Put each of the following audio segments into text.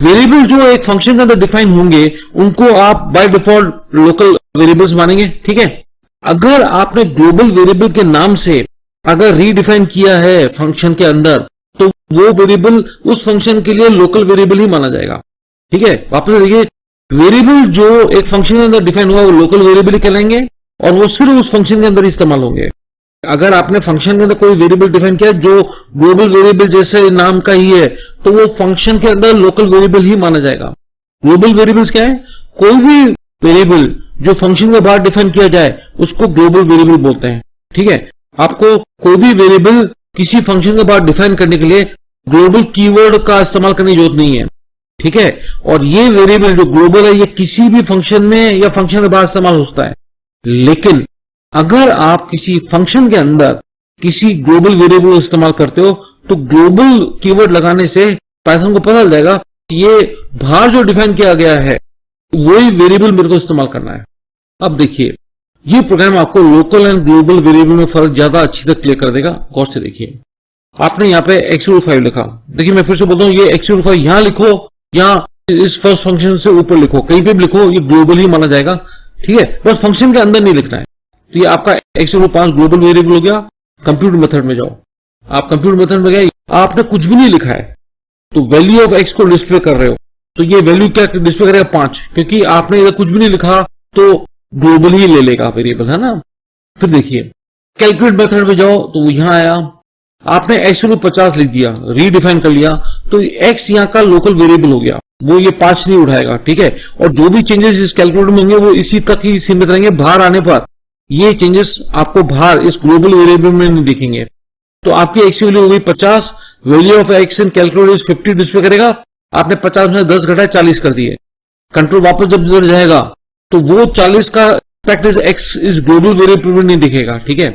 Variable जो एक function के अंदर डिफाइन होंगे उनको आप बाय डिफॉल्ट लोकल वेरिएबल्स मानेंगे, ठीक है। अगर आपने ग्लोबल वेरिएबल के नाम से अगर रीडिफाइन किया है फंक्शन के अंदर तो वो वेरिएबल उस फंक्शन के लिए लोकल वेरिएबल ही माना जाएगा, ठीक है। वापस देखिए, वेरिएबल जो एक फंक्शन के अंदर डिफाइन हुआ वो लोकल वेरिएबल ही कहलाएंगे और वो सिर्फ उस फंक्शन के अंदर इस्तेमाल होंगे। अगर आपने फंक्शन के अंदर कोई वेरिएबल डिफाइन किया जो ग्लोबल वेरिएबल जैसे नाम का ही है तो वो फंक्शन के अंदर लोकल वेरिएबल ही माना जाएगा। ग्लोबल वेरिएबल्स क्या है? कोई भी वेरिएबल जो फंक्शन के बाहर डिफाइन किया जाए उसको ग्लोबल वेरिएबल बोलते हैं, ठीक है। आपको कोई भी वेरिएबल किसी फंक्शन के बाहर डिफाइन करने के लिए ग्लोबल कीवर्ड का इस्तेमाल करने की जरूरत नहीं है, ठीक है। और ये वेरिएबल जो ग्लोबल है ये किसी भी फंक्शन में या फंक्शन के बाहर इस्तेमाल होता है। लेकिन अगर आप किसी फंक्शन के अंदर किसी ग्लोबल वेरिएबल को इस्तेमाल करते हो तो ग्लोबल कीवर्ड लगाने से पाइथन को पता चल जाएगा कि ये बाहर जो डिफाइन किया गया है वही वेरिएबल मेरे को इस्तेमाल करना है। अब देखिए, ये प्रोग्राम आपको लोकल एंड ग्लोबल वेरिएबल में फर्क ज्यादा अच्छी तरह क्लियर कर देगा। गौर से देखिए, आपने यहाँ पे x05 लिखा, देखिए मैं फिर से बोलता हूँ ये x05 यहां लिखो या इस फर्स्ट फंक्शन से ऊपर लिखो, कहीं पे भी लिखो ये ग्लोबल ही माना जाएगा, ठीक है। बस फंक्शन के अंदर नहीं लिखना है। तो ये आपका x05 ग्लोबल वेरिएबल हो गया। कंप्यूट मेथड में जाओ, आप कंप्यूट मेथड में गए, आपने कुछ भी नहीं लिखा है तो वैल्यू ऑफ x को डिस्प्ले कर रहे हो तो ये वैल्यू क्या डिस्प्ले करेगा? 5, क्योंकि आपने इधर कुछ भी नहीं लिखा तो ग्लोबल ही ले लेगा वेरिएबल, है ना। फिर देखिए कैलकुलेट मेथड में जाओ तो वो यहां आया, आपने x 50 लिख दिया, रीडिफाइन कर लिया तो x यहां का लोकल वेरिएबल हो गया, वो ये 5 नहीं उठाएगा, ठीक है। और जो भी चेंजेस इस कैलकुलेटर में होंगे वो इसी तक ही सीमित रहेंगे, बाहर आने पर ये चेंजेस आपको बाहर इस ग्लोबल वेरिएबल में नहीं दिखेंगे। तो आपकी x की वैल्यू हो गई 50, value of x in calculator is 50 display करेगा। आपने 50 में 10 घटाए 40 कर दिए, कंट्रोल वापस जब इधर जाएगा तो वो 40 का इफेक्ट x इस ग्लोबल वेरिएबल में नहीं दिखेगा, ठीक है।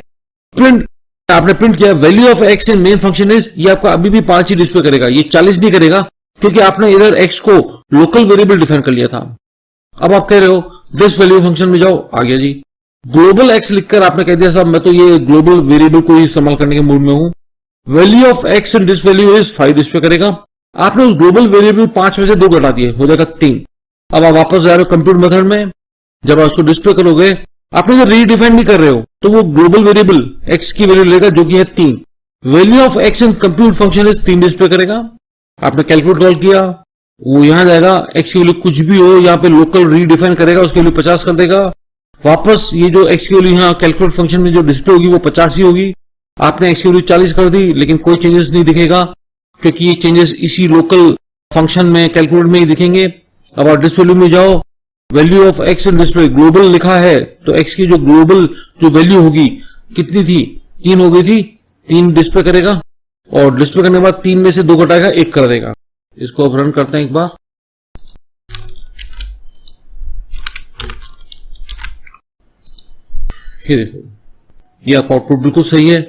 प्रिंट, आपने प्रिंट किया value of x in main function is, ये आपका अभी भी 5 ही डिस्प्ले करेगा, ये 40 नहीं करेगा क्योंकि आपने इधर x को लोकल वेरिएबल डिफाइन कर लिया था। अब आप कह रहे हो दिस वैल्यू फंक्शन में जाओ, आ गया जी ग्लोबल x लिखकर आपने कह दिया साहब मैं तो ये ग्लोबल वेरिएबल को ही इस्तेमाल करने के मूड में हूं। Value of x in this value is 5 display करेगा। आपने उस ग्लोबल वेरिएबल 5 में से 2 घटा दिए, हो जाएगा 3। अब आप वापस जा रहे हो कंप्यूट मेथड में, जब आप उसको डिस्प्ले करोगे आपने जो रीडिफाइन नहीं कर रहे हो तो वो ग्लोबल वेरिएबल x की वैल्यू लेगा जो कि है 3। Value of x in compute function is 3 display करेगा। आपने कैलकुलेट कॉल किया, वो यहां जाएगा, x की वैल्यू कुछ भी हो यहाँ पे लोकल रीडिफाइन करेगा, उसकी वैल्यू 50 कर देगा। वापस ये जो x की वैल्यू यहाँ कैलकुलेट फंक्शन में जो डिस्प्ले होगी वो 50 ही होगी। आपने x की वैल्यू 40 कर दी लेकिन कोई चेंजेस नहीं दिखेगा क्योंकि ये चेंजेस इसी लोकल फंक्शन में कैलकुलेट में ही दिखेंगे। अब आप डिस वैल्यू में जाओ, value of x in display global लिखा है तो x की जो ग्लोबल जो वैल्यू होगी कितनी थी? 3 हो गई थी, 3 डिस्प्ले करेगा और डिस्प्ले करने के बाद 3 में से 2 घटाएगा, 1 कर देगा। इसको अब रन करते हैं एक बार। ये देखो, ये आपका आउटपुट बिल्कुल सही है।